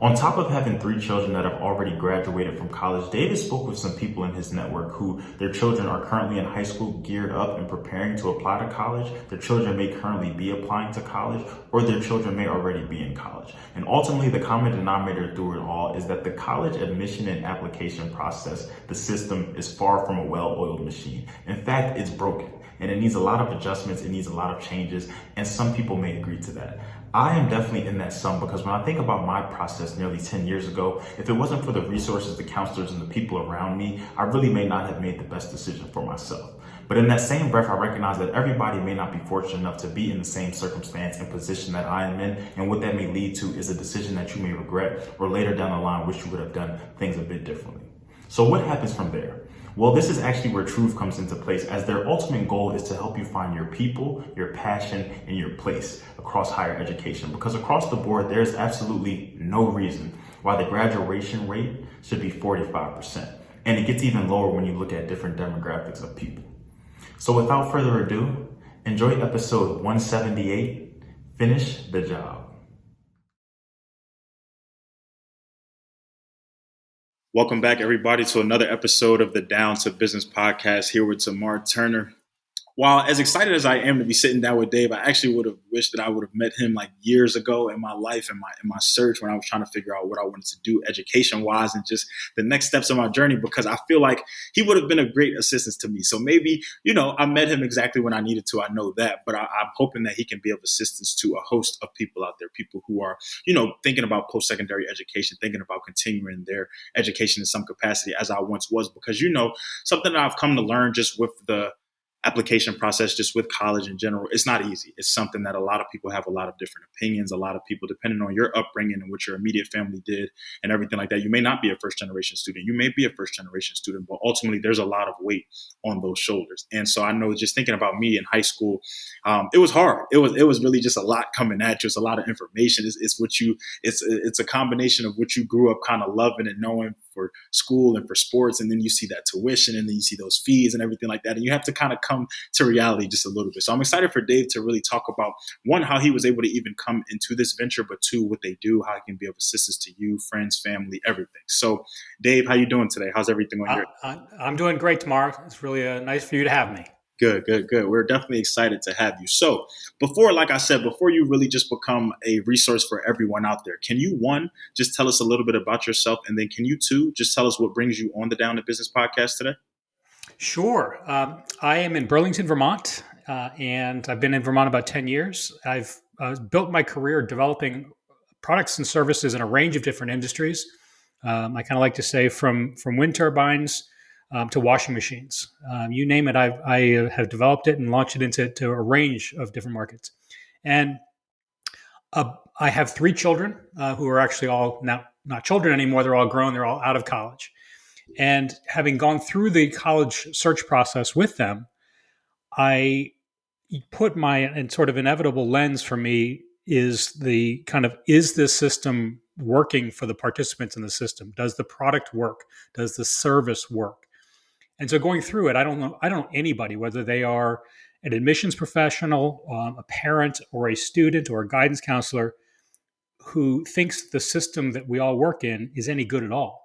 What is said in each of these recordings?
On top of having three children that have already graduated from college, David spoke with some people in his network who their children are currently in high school, geared up and preparing to apply to college. Their children may currently be applying to college, or their children may already be in college. And ultimately, the common denominator through it all is that the college admission and application process, the system, is far from a well-oiled machine. In fact, it's broken. And it needs a lot of adjustments, it needs a lot of changes, and some people may agree to that. I am definitely in that some, because when I think about my process nearly 10 years ago, if it wasn't for the resources, the counselors, and the people around me, I really may not have made the best decision for myself. But in that same breath, I recognize that everybody may not be fortunate enough to be in the same circumstance and position that I am in, and what that may lead to is a decision that you may regret, or later down the line wish you would have done things a bit differently. So what happens from there? Well, this is actually where Troove comes into place, as their ultimate goal is to help you find your people, your passion, and your place across higher education. Because across the board, there's absolutely no reason why the graduation rate should be 45%. And it gets even lower when you look at different demographics of people. So without further ado, enjoy episode 178, Finish the Job. Welcome back, everybody, to another episode of the Down to Business podcast here with Tamar Turner. While as excited as I am to be sitting down with Dave, I actually would have wished that I would have met him like years ago in my life, in my search, when I was trying to figure out what I wanted to do education-wise and just the next steps of my journey, because I feel like he would have been a great assistance to me. So maybe, I met him exactly when I needed to. I know that, but I'm hoping that he can be of assistance to a host of people out there, people who are, thinking about post-secondary education, thinking about continuing their education in some capacity, as I once was, because, something that I've come to learn just with the application process, just with college in general, it's not easy. It's something that a lot of people have a lot of different opinions. A lot of people, depending on your upbringing and what your immediate family did and everything like that, you may not be a first generation student. You may be a first generation student, but ultimately there's a lot of weight on those shoulders. And so I know, just thinking about me in high school, it was hard. It was really just a lot coming at you. It's a lot of information. It's a combination of what you grew up kind of loving and knowing for school and for sports, and then you see that tuition, and then you see those fees and everything like that, and you have to kind of come to reality just a little bit. So I'm excited for Dave to really talk about, one, how he was able to even come into this venture, but two, what they do, how it can be of assistance to you, friends, family, everything. So Dave, how you doing today? How's everything on your I'm doing great, Tamar. It's really nice for you to have me. Good. We're definitely excited to have you. So before you really just become a resource for everyone out there, can you, one, just tell us a little bit about yourself? And then can you, two, just tell us what brings you on the Down to Business podcast today? Sure. I am in Burlington, Vermont, and I've been in Vermont about 10 years. I've built my career developing products and services in a range of different industries. I kind of like to say from wind turbines to washing machines. You name it, I have developed it and launched it into a range of different markets. And I have three children who are actually all now not children anymore. They're all grown. They're all out of college. And having gone through the college search process with them, I put and sort of inevitable lens for me is the kind of, is this system working for the participants in the system? Does the product work? Does the service work? And so going through it, I don't know anybody, whether they are an admissions professional, a parent, or a student, or a guidance counselor, who thinks the system that we all work in is any good at all.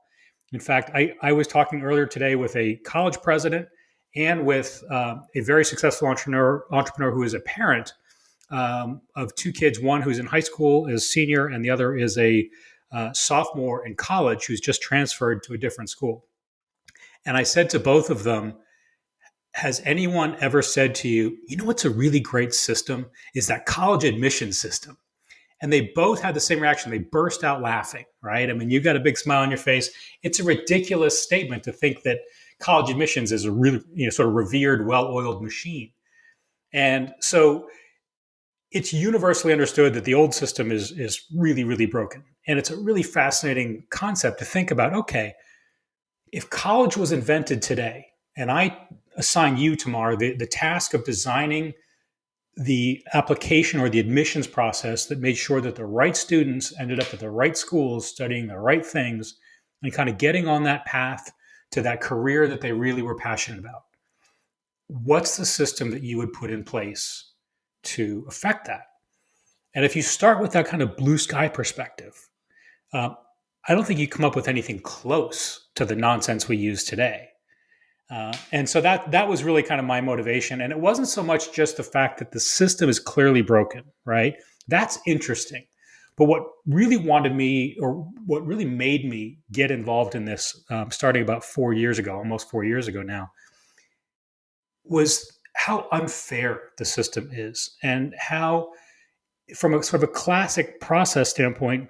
In fact, I was talking earlier today with a college president and with a very successful entrepreneur who is a parent of two kids, one who's in high school, is senior, and the other is a sophomore in college who's just transferred to a different school. And I said to both of them, has anyone ever said to you, what's a really great system is that college admission system? And they both had the same reaction. They burst out laughing, right? I mean, you've got a big smile on your face. It's a ridiculous statement to think that college admissions is a really, sort of revered, well-oiled machine. And so it's universally understood that the old system is really, really broken. And it's a really fascinating concept to think about. Okay, if college was invented today, and I assign you, Tamar, the task of designing the application or the admissions process that made sure that the right students ended up at the right schools studying the right things and kind of getting on that path to that career that they really were passionate about, what's the system that you would put in place to affect that? And if you start with that kind of blue sky perspective, I don't think you come up with anything close to the nonsense we use today. And so that was really kind of my motivation. And it wasn't so much just the fact that the system is clearly broken, right? That's interesting. But what really wanted me, or what really made me get involved in this, starting about 4 years ago, almost 4 years ago now, was how unfair the system is, and how, from a sort of a classic process standpoint,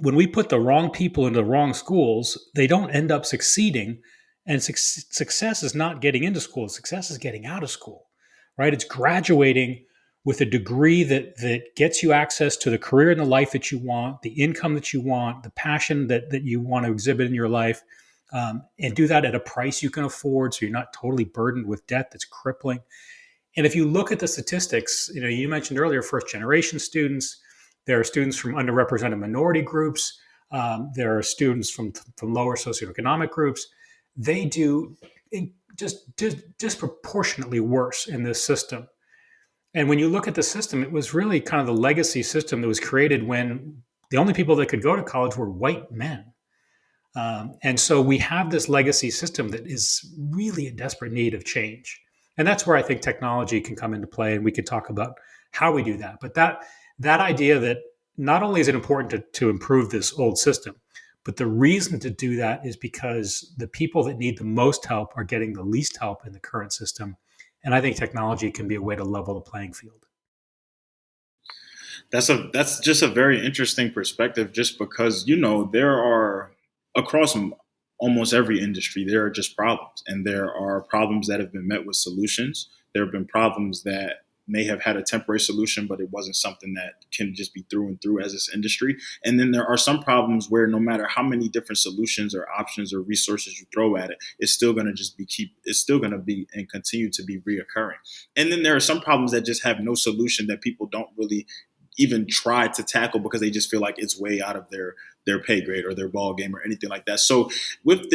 when we put the wrong people into the wrong schools, they don't end up succeeding. And success is not getting into school. Success is getting out of school, right? It's graduating with a degree that gets you access to the career and the life that you want, the income that you want, the passion that you want to exhibit in your life, and do that at a price you can afford, so you're not totally burdened with debt that's crippling. And if you look at the statistics, you mentioned earlier first generation students. There are students from underrepresented minority groups. There are students from lower socioeconomic groups. They do just disproportionately worse in this system. And when you look at the system, it was really kind of the legacy system that was created when the only people that could go to college were white men. And so we have this legacy system that is really in desperate need of change. And that's where I think technology can come into play, and we could talk about how we do that. But that idea that not only is it important to improve this old system, but the reason to do that is because the people that need the most help are getting the least help in the current system. And I think technology can be a way to level the playing field. That's just a very interesting perspective, just because there are, across almost every industry, there are just problems, and there are problems that have been met with solutions. There have been problems that may have had a temporary solution, but it wasn't something that can just be through and through as this industry. And then there are some problems where no matter how many different solutions or options or resources you throw at it, it's still going to it's still going to be and continue to be reoccurring. And then there are some problems that just have no solution, that people don't really even try to tackle because they just feel like it's way out of their pay grade or their ball game or anything like that. So with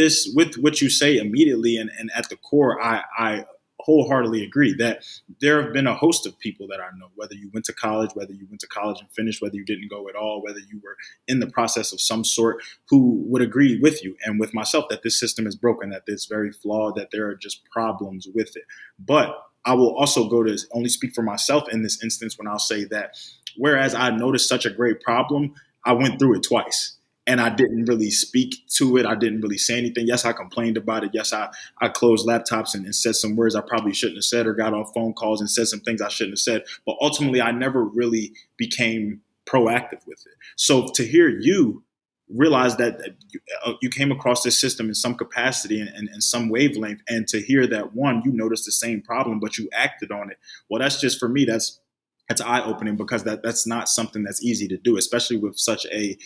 what you say immediately, and at the core, I wholeheartedly agree that there have been a host of people that I know, whether you went to college, whether you went to college and finished, whether you didn't go at all, whether you were in the process of some sort, who would agree with you and with myself that this system is broken, that it's very flawed, that there are just problems with it. But I will also go to only speak for myself in this instance when I'll say that whereas I noticed such a great problem, I went through it twice. And I didn't really speak to it. I didn't really say anything. Yes, I complained about it. Yes, I closed laptops and said some words I probably shouldn't have said, or got on phone calls and said some things I shouldn't have said. But ultimately, I never really became proactive with it. So to hear you realize that you came across this system in some capacity and some wavelength, and to hear that, one, you noticed the same problem, but you acted on it. Well, that's just, for me, that's eye-opening, because that's not something that's easy to do, especially with such a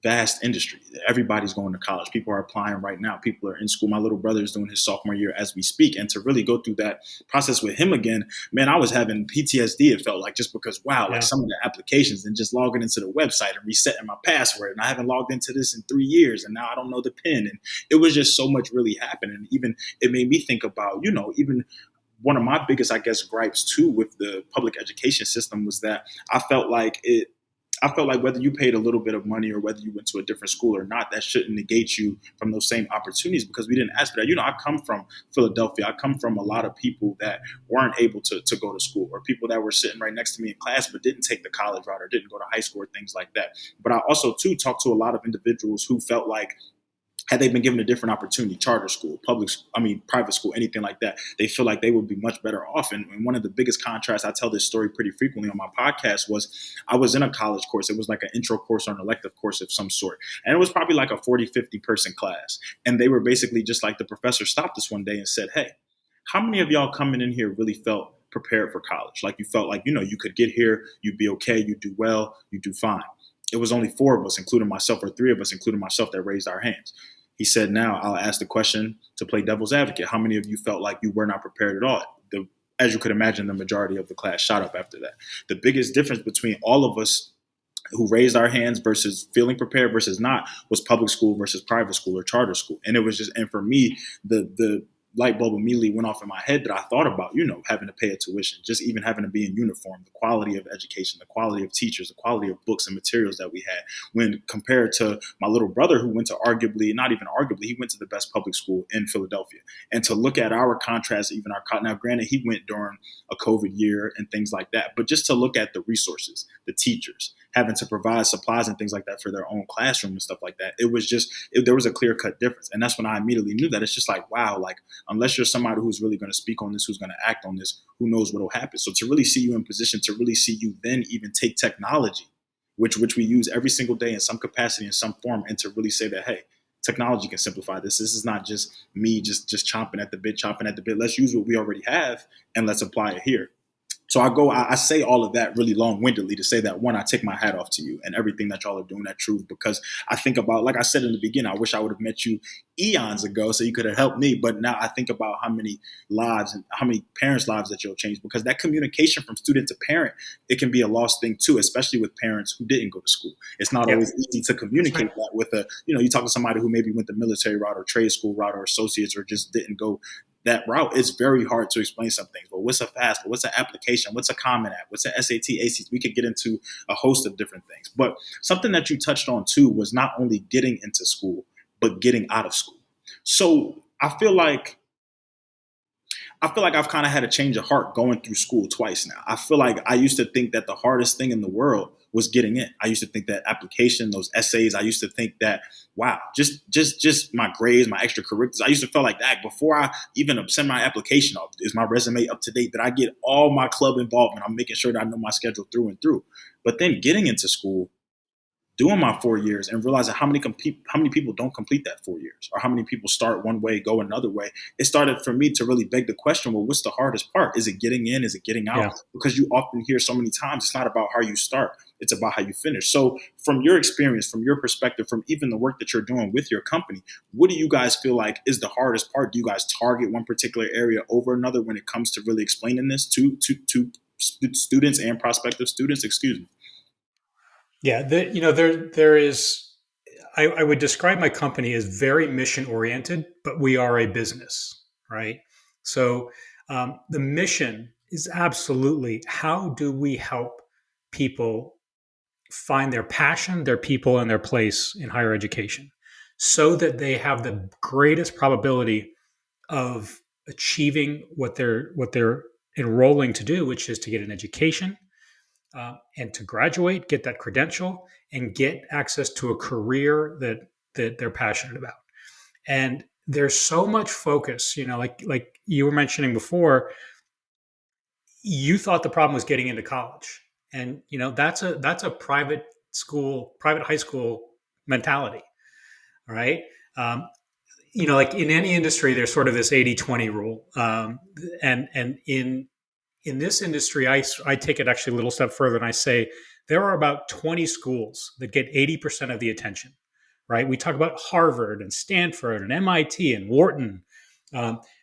vast industry. Everybody's going to college. People are applying right now. People are in school. My little brother is doing his sophomore year as we speak. And to really go through that process with him again, man, I was having PTSD, it felt like, just because, wow, like some of the applications, and just logging into the website and resetting my password. And I haven't logged into this in 3 years, and now I don't know the PIN. And it was just so much really happening. Even it made me think about, even one of my biggest, I guess, gripes too with the public education system was that I felt like whether you paid a little bit of money or whether you went to a different school or not, that shouldn't negate you from those same opportunities, because we didn't ask for that. I come from Philadelphia. I come from a lot of people that weren't able to go to school, or people that were sitting right next to me in class but didn't take the college route or didn't go to high school or things like that. But I also, too, talked to a lot of individuals who felt like, had they been given a different opportunity, charter school, private school, anything like that, they feel like they would be much better off. And one of the biggest contrasts, I tell this story pretty frequently on my podcast, was I was in a college course. It was like an intro course or an elective course of some sort. And it was probably like a 40, 50 person class. And they were basically just like, the professor stopped us one day and said, hey, how many of y'all coming in here really felt prepared for college? Like, you felt like, you could get here, you'd be okay, you'd do well, you'd do fine. It was only 4 of us, including myself, or 3 of us, including myself, that raised our hands. He said, now I'll ask the question to play devil's advocate. How many of you felt like you were not prepared at all? As you could imagine, the majority of the class shot up after that. The biggest difference between all of us who raised our hands versus feeling prepared versus not was public school versus private school or charter school. And it was just, and for me, the light bulb immediately went off in my head that I thought about, having to pay a tuition, just even having to be in uniform, the quality of education, the quality of teachers, the quality of books and materials that we had when compared to my little brother who went to arguably, not even arguably, he went to the best public school in Philadelphia. And to look at our contrast, even our, now granted, he went during a COVID year and things like that, but just to look at the resources, the teachers, having to provide supplies and things like that for their own classroom and stuff like that. It was just, there was a clear cut difference. And that's when I immediately knew that it's just like, wow, like unless you're somebody who's really going to speak on this, who's going to act on this, who knows what will happen. So to really see you in position, to really see you then even take technology, which we use every single day in some capacity, in some form, and to really say that, hey, technology can simplify this. This is not just me just chomping at the bit. Let's use what we already have and let's apply it here. So I say all of that really long-windedly to say that, one, I take my hat off to you and everything that y'all are doing at Troove, because I think about, like I said in the beginning, I wish I would have met you eons ago so you could have helped me. But now I think about how many lives and how many parents' lives that you'll change, because that communication from student to parent, it can be a lost thing too, especially with parents who didn't go to school. It's not always easy to communicate that with you talk to somebody who maybe went the military route or trade school route or associates or just didn't go that route. It's very hard to explain some things. But what's a FAFSA? What's an application? What's a Common App? What's an SAT, ACT? We could get into a host of different things. But something that you touched on too was not only getting into school, but getting out of school. So I feel like I've kind of had a change of heart going through school twice now. I feel like I used to think that the hardest thing in the world was getting in. I used to think that application, those essays, I used to think that, wow, just my grades, my extracurriculars. I used to feel like that before I even send my application off. Is my resume up to date? That I get all my club involvement? I'm making sure that I know my schedule through and through. But then getting into school, doing my 4 years and realizing how many people don't complete that 4 years, or how many people start one way, go another way. It started for me to really beg the question, well, what's the hardest part? Is it getting in? Is it getting out? Yeah. Because you often hear so many times, it's not about how you start, it's about how you finish. So from your experience, from your perspective, from even the work that you're doing with your company, what do you guys feel like is the hardest part? Do you guys target one particular area over another when it comes to really explaining this to students and prospective students? Excuse me. Yeah, there is. I would describe my company as very mission oriented, but we are a business, right? So the mission is absolutely, how do we help people find their passion, their people, and their place in higher education, so that they have the greatest probability of achieving what they're enrolling to do, which is to get an education, and to graduate, get that credential, and get access to a career that they're passionate about. And there's so much focus, like you were mentioning before. You thought the problem was getting into college, and that's a private high school mentality, right? Um, like in any industry, there's sort of this 80-20 rule, and in this industry, I take it actually a little step further, and I say there are about 20 schools that get 80% of the attention, right? We talk about Harvard and Stanford and MIT and Wharton.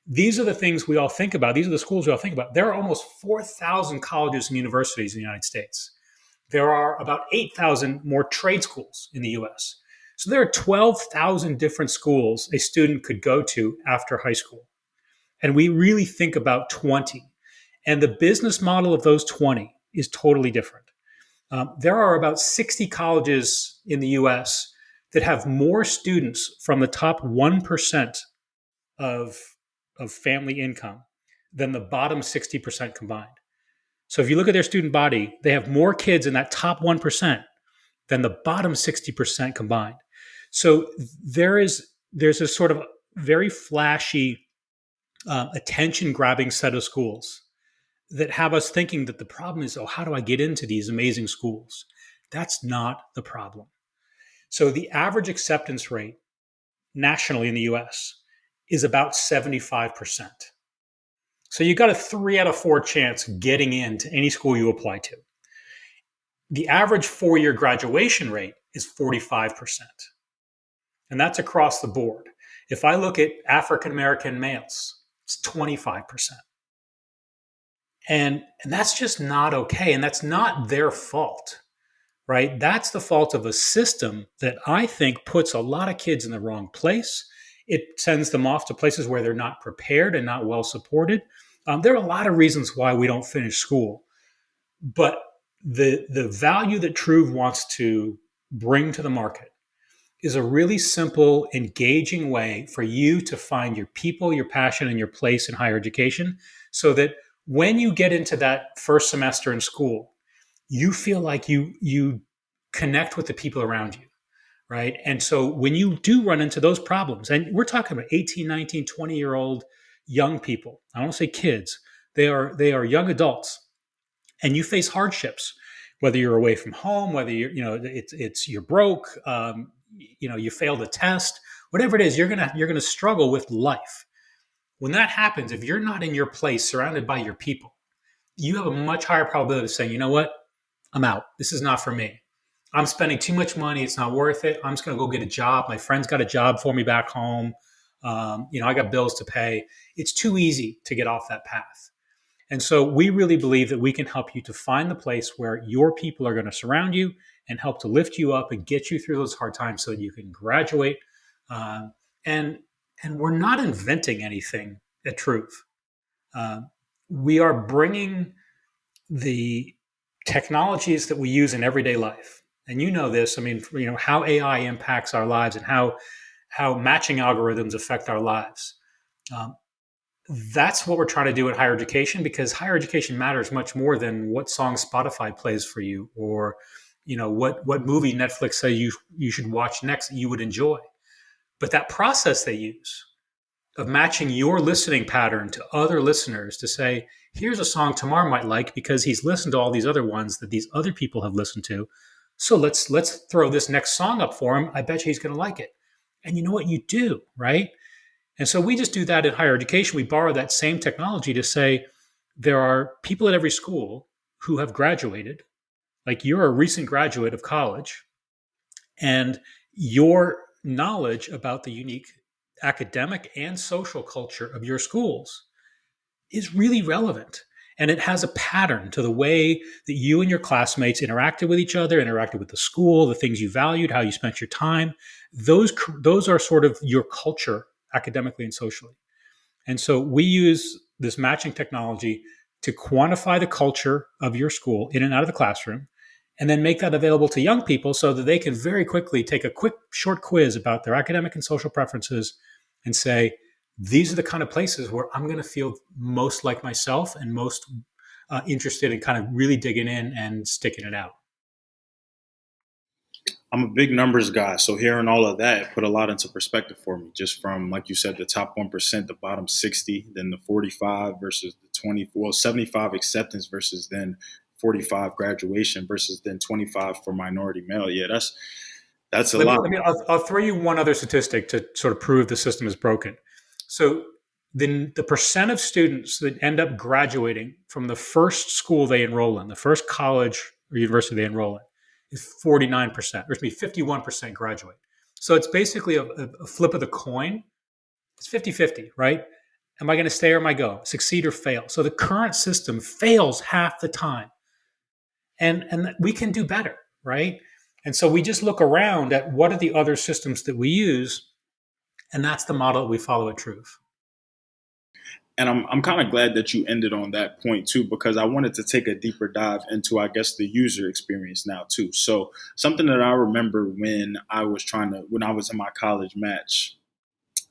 These are the things we all think about. These are the schools we all think about. There are almost 4,000 colleges and universities in the United States. There are about 8,000 more trade schools in the US. So there are 12,000 different schools a student could go to after high school. And we really think about 20. And the business model of those 20 is totally different. There are about 60 colleges in the US that have more students from the top 1% of, of family income than the bottom 60% combined. So if you look at their student body, they have more kids in that top 1% than the bottom 60% combined. So there's a sort of very flashy, attention grabbing set of schools that have us thinking that the problem is, oh, how do I get into these amazing schools? That's not the problem. So the average acceptance rate nationally in the US is about 75%. So you got a 3 out of 4 chance getting into any school you apply to. The average 4-year graduation rate is 45%. And that's across the board. If I look at African American males, it's 25%. And that's just not okay. And that's not their fault, right? That's the fault of a system that I think puts a lot of kids in the wrong place. It sends them off to places where they're not prepared and not well supported. There are a lot of reasons why we don't finish school, but the value that Troove wants to bring to the market is a really simple, engaging way for you to find your people, your passion, and your place in higher education, so that when you get into that first semester in school, you feel like you connect with the people around you, right? And so when you do run into those problems, and we're talking about 18, 19, 20-year-old young people, I don't say kids, they are young adults, and you face hardships, whether you're away from home, whether you're broke, you failed a test, whatever it is, you're gonna struggle with life. When that happens, if you're not in your place, surrounded by your people, you have a much higher probability of saying, you know what, I'm out. This is not for me. I'm spending too much money. It's not worth it. I'm just going to go get a job. My friend's got a job for me back home. I got bills to pay. It's too easy to get off that path. And so we really believe that we can help you to find the place where your people are going to surround you and help to lift you up and get you through those hard times so that you can graduate. Uh, and and we're not inventing anything at Troove. Uh, we are bringing the technologies that we use in everyday life. And you know this. I mean, how AI impacts our lives and how matching algorithms affect our lives. Um, that's what we're trying to do in higher education, because higher education matters much more than what song Spotify plays for you, or what movie Netflix say you should watch next that you would enjoy. But that process they use of matching your listening pattern to other listeners to say, here's a song Tamar might like because he's listened to all these other ones that these other people have listened to. So let's throw this next song up for him. I bet you he's going to like it. And you know what you do, right? And so we just do that in higher education. We borrow that same technology to say there are people at every school who have graduated. Like, you're a recent graduate of college, and your knowledge about the unique academic and social culture of your schools is really relevant. And it has a pattern to the way that you and your classmates interacted with each other, interacted with the school, the things you valued, how you spent your time. Those are sort of your culture academically and socially. And so we use this matching technology to quantify the culture of your school in and out of the classroom, and then make that available to young people so that they can very quickly take a quick short quiz about their academic and social preferences and say, these are the kind of places where I'm going to feel most like myself and most interested in kind of really digging in and sticking it out. I'm a big numbers guy, so hearing all of that put a lot into perspective for me. Just from, like you said, the top 1%, the bottom 60, then the 45 versus the 20, well, 75 acceptance versus then 45 graduation versus then 25 for minority male. Yeah, that's a lot. I'll throw you one other statistic to sort of prove the system is broken. So the percent of students that end up graduating from the first school they enroll in, the first college or university they enroll in, is 49%, or excuse me, 51% graduate. So it's basically a flip of the coin. It's 50-50, right? Am I going to stay or am I go? Succeed or fail? So the current system fails half the time. And we can do better, right? And so we just look around at what are the other systems that we use, and that's the model that we follow at Troove. And I'm kind of glad that you ended on that point too, because I wanted to take a deeper dive into, I guess, the user experience now too. So something that I remember when I was in my college match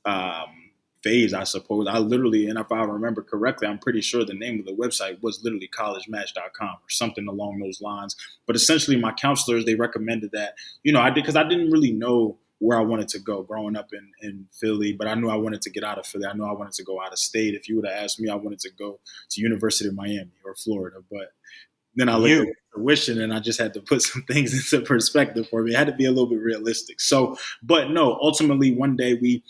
um, phase, I suppose, I literally, and if I remember correctly, I'm pretty sure the name of the website was literally collegematch.com or something along those lines. But essentially my counselors, they recommended that, I did, because I didn't really know where I wanted to go growing up in Philly, but I knew I wanted to get out of Philly. I knew I wanted to go out of state. If you would have asked me, I wanted to go to University of Miami or Florida. But then I looked at tuition and I just had to put some things into perspective for me. It had to be a little bit realistic. So, but no, ultimately one day we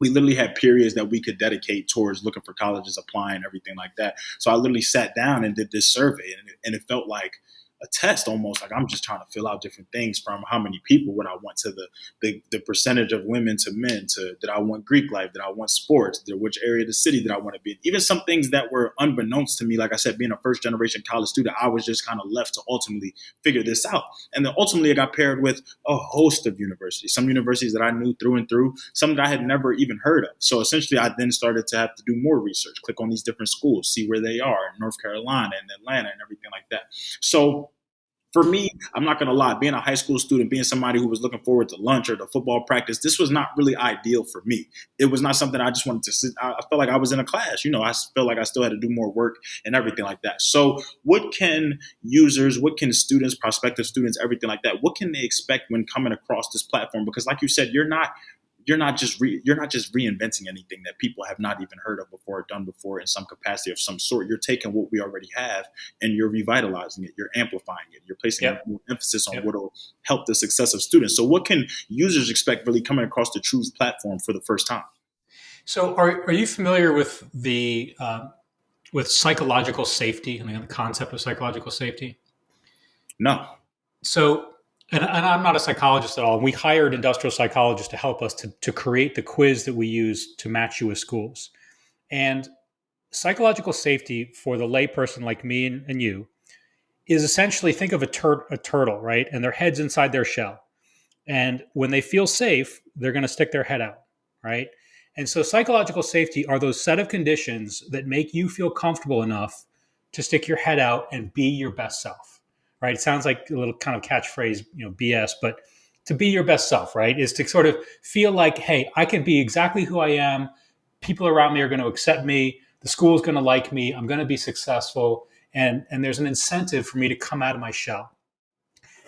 literally had periods that we could dedicate towards looking for colleges, applying, everything like that. So I literally sat down and did this survey, and it felt like a test almost. Like I'm just trying to fill out different things from how many people would I want to the percentage of women to men to did I want Greek life, did I want sports, which area of the city did I want to be in. Even some things that were unbeknownst to me, like I said, being a first generation college student, I was just kind of left to ultimately figure this out. And then ultimately I got paired with a host of universities, some universities that I knew through and through, some that I had never even heard of. So essentially I then started to have to do more research, click on these different schools, see where they are in North Carolina and Atlanta and everything like that. So for me, I'm not going to lie, being a high school student, being somebody who was looking forward to lunch or to football practice, this was not really ideal for me. It was not something I just wanted to sit. I felt like I was in a class. I felt like I still had to do more work and everything like that. So what can users, what can students, prospective students, everything like that, what can they expect when coming across this platform? Because like you said, you're not just reinventing anything that people have not even heard of before or done before in some capacity of some sort. You're taking what we already have and you're revitalizing it. You're amplifying it. You're placing more emphasis on what will help the success of students. So what can users expect really coming across the Troove platform for the first time? So, are you familiar with the with psychological safety and the concept of psychological safety? No. So, and I'm not a psychologist at all. We hired industrial psychologists to help us to create the quiz that we use to match you with schools. And psychological safety for the layperson like me and you is essentially, think of a turtle, right? And their head's inside their shell. And when they feel safe, they're going to stick their head out, right? And so psychological safety are those set of conditions that make you feel comfortable enough to stick your head out and be your best self, right? It sounds like a little kind of catchphrase, BS, but to be your best self, right, is to sort of feel like, hey, I can be exactly who I am. People around me are going to accept me. The school is going to like me. I'm going to be successful. And there's an incentive for me to come out of my shell.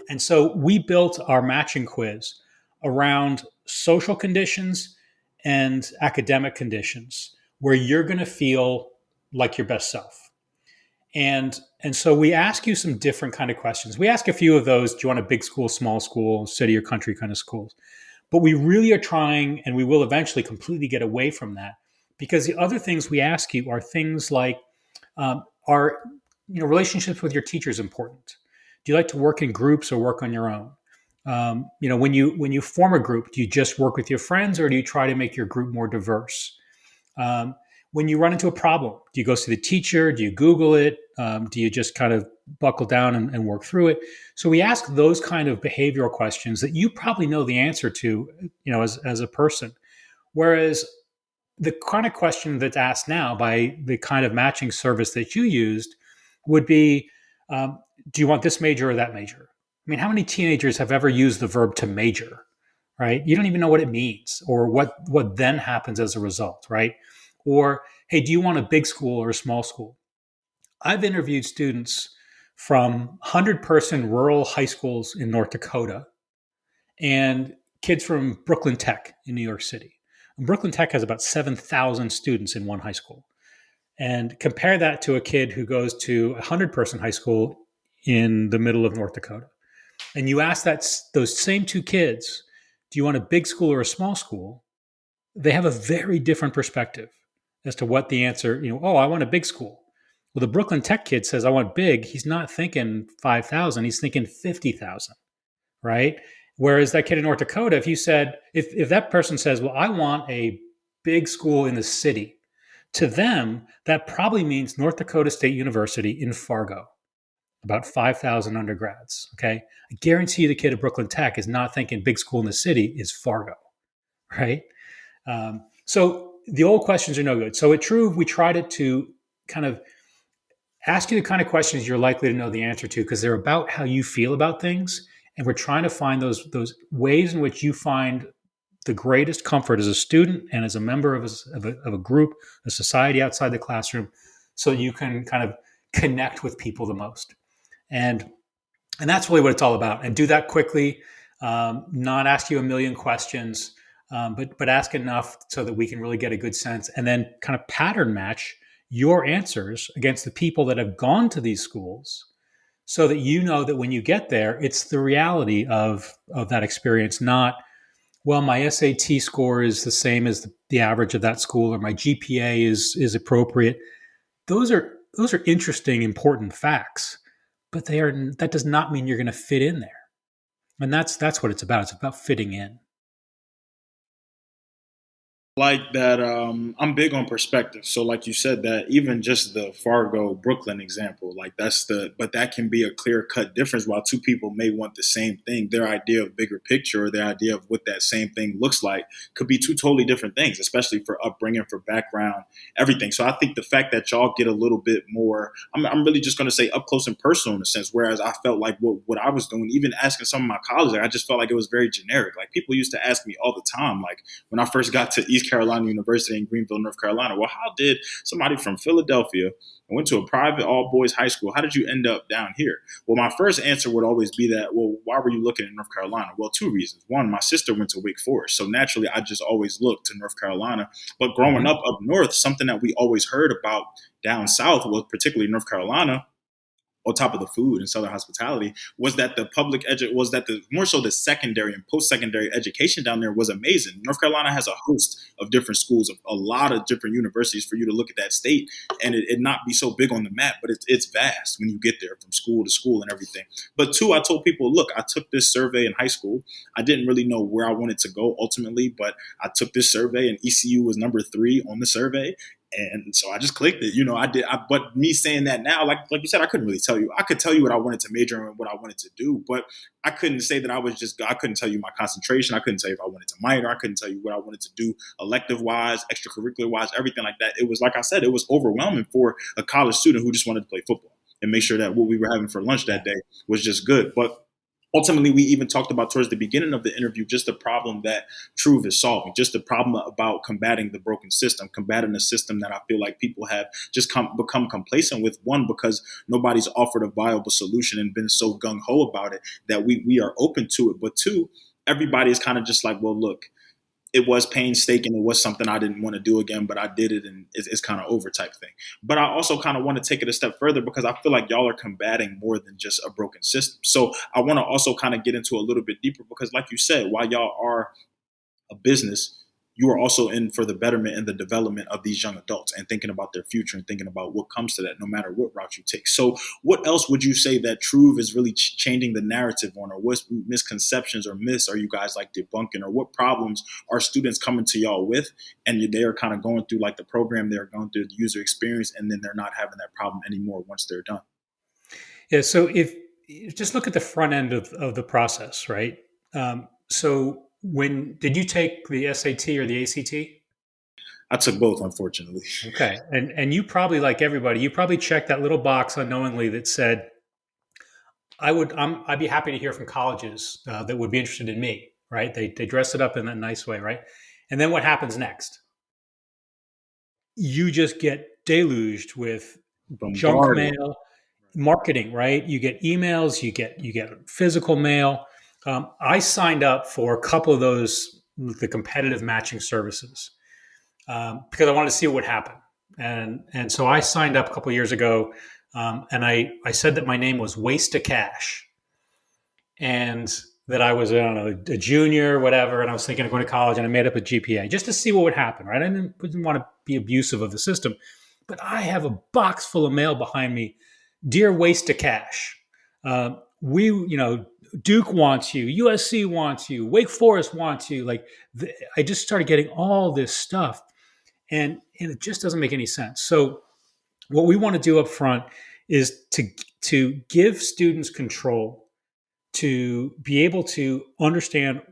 And so we built our matching quiz around social conditions and academic conditions where you're going to feel like your best self. And so we ask you some different kind of questions. We ask a few of those. Do you want a big school, small school, city or country kind of schools? But we really are trying, and we will eventually completely get away from that, because the other things we ask you are things like, are relationships with your teachers important? Do you like to work in groups or work on your own? When you form a group, do you just work with your friends, or do you try to make your group more diverse? When you run into a problem, do you go see the teacher? Do you Google it? Do you just kind of buckle down and work through it? So we ask those kind of behavioral questions that you probably know the answer to, as a person. Whereas the kind of question that's asked now by the kind of matching service that you used would be, do you want this major or that major? I mean, how many teenagers have ever used the verb to major, right? You don't even know what it means or what then happens as a result, right? Or, hey, do you want a big school or a small school? I've interviewed students from 100-person rural high schools in North Dakota and kids from Brooklyn Tech in New York City. And Brooklyn Tech has about 7,000 students in one high school. And compare that to a kid who goes to a 100-person high school in the middle of North Dakota. And you ask those same two kids, do you want a big school or a small school? They have a very different perspective as to what the answer, I want a big school. Well, the Brooklyn Tech kid says, I want big. He's not thinking 5,000. He's thinking 50,000, right? Whereas that kid in North Dakota, if that person says, well, I want a big school in the city, to them, that probably means North Dakota State University in Fargo, about 5,000 undergrads, okay? I guarantee you the kid at Brooklyn Tech is not thinking big school in the city is Fargo, right? So the old questions are no good. So at Troove, we tried to kind of ask you the kind of questions you're likely to know the answer to, because they're about how you feel about things. And we're trying to find those ways in which you find the greatest comfort as a student and as a member of a group, a society outside the classroom, so you can kind of connect with people the most. And that's really what it's all about. And do that quickly, not ask you a million questions, but ask enough so that we can really get a good sense, and then kind of pattern match your answers against the people that have gone to these schools, so that you know that when you get there, it's the reality of that experience, not, well, my SAT score is the same as the average of that school, or my GPA is appropriate. Those are interesting, important facts, but that does not mean you're going to fit in there. And that's what it's about. It's about fitting in. Like that. I'm big on perspective. So like you said, that even just the Fargo Brooklyn example, like but that can be a clear cut difference. While two people may want the same thing, their idea of bigger picture or their idea of what that same thing looks like could be two totally different things, especially for upbringing, for background, everything. So I think the fact that y'all get a little bit more, I'm really just going to say up close and personal in a sense. Whereas I felt like what I was doing, even asking some of my colleagues, like, I just felt like it was very generic. Like people used to ask me all the time, like when I first got to East Carolina University in Greenville, North Carolina, well, how did somebody from Philadelphia and went to a private all boys high school, how did you end up down here? Well, my first answer would always be that, well, why were you looking at North Carolina? Well, two reasons. One, my sister went to Wake Forest. So naturally, I just always looked to North Carolina. But growing Mm-hmm. up north, something that we always heard about down south was particularly North Carolina, on top of the food and southern hospitality, was that the more so the secondary and post-secondary education down there was amazing. North Carolina has a host of different schools, of a lot of different universities for you to look at that state and it not be so big on the map, but it's vast when you get there from school to school and everything. But two, I told people, look, I took this survey in high school. I didn't really know where I wanted to go ultimately, but I took this survey and ECU was number 3 on the survey. And so I just clicked it. I did. But me saying that now, like you said, I couldn't really tell you. I could tell you what I wanted to major in and what I wanted to do, but I couldn't say that I couldn't tell you my concentration. I couldn't tell you if I wanted to minor. I couldn't tell you what I wanted to do elective wise, extracurricular wise, everything like that. It was, like I said, it was overwhelming for a college student who just wanted to play football and make sure that what we were having for lunch that day was just good. But ultimately, we even talked about towards the beginning of the interview just the problem that Troove is solving, just the problem about combating the broken system, combating a system that I feel like people have just become complacent with. One, because nobody's offered a viable solution and been so gung ho about it that we are open to it. But two, everybody is kind of just like, well, look, it was painstaking. It was something I didn't want to do again, but I did it, and it's kind of over type thing. But I also kind of want to take it a step further because I feel like y'all are combating more than just a broken system. So I want to also kind of get into a little bit deeper because, like you said, while y'all are a business, you are also in for the betterment and the development of these young adults and thinking about their future and thinking about what comes to that, no matter what route you take. So what else would you say that Troove is really changing the narrative on, or what misconceptions or myths are you guys like debunking, or what problems are students coming to y'all with and they are kind of going through like the program, they're going through the user experience, and then they're not having that problem anymore once they're done? Yeah. So if just look at the front end of the process, right? So when did you take the SAT or the ACT? I took both, unfortunately. Okay, and you probably, like everybody, you probably checked that little box unknowingly that said, I'd be happy to hear from colleges that would be interested in me, right? They dress it up in a nice way, right? And then what happens next? You just get deluged with junk Bombarded. mail, marketing, right? You get emails, you get physical mail. I signed up for a couple of those, the competitive matching services, because I wanted to see what would happen. And so I signed up a couple of years ago, and I said that my name was Waste to Cash, and that I was, I don't know, a junior, whatever, and I was thinking of going to college, and I made up a GPA just to see what would happen, right? I didn't want to be abusive of the system, but I have a box full of mail behind me. Dear Waste to Cash, Duke wants you, USC wants you, Wake Forest wants you. I just started getting all this stuff, and it just doesn't make any sense. So what we want to do up front is to give students control, to be able to understand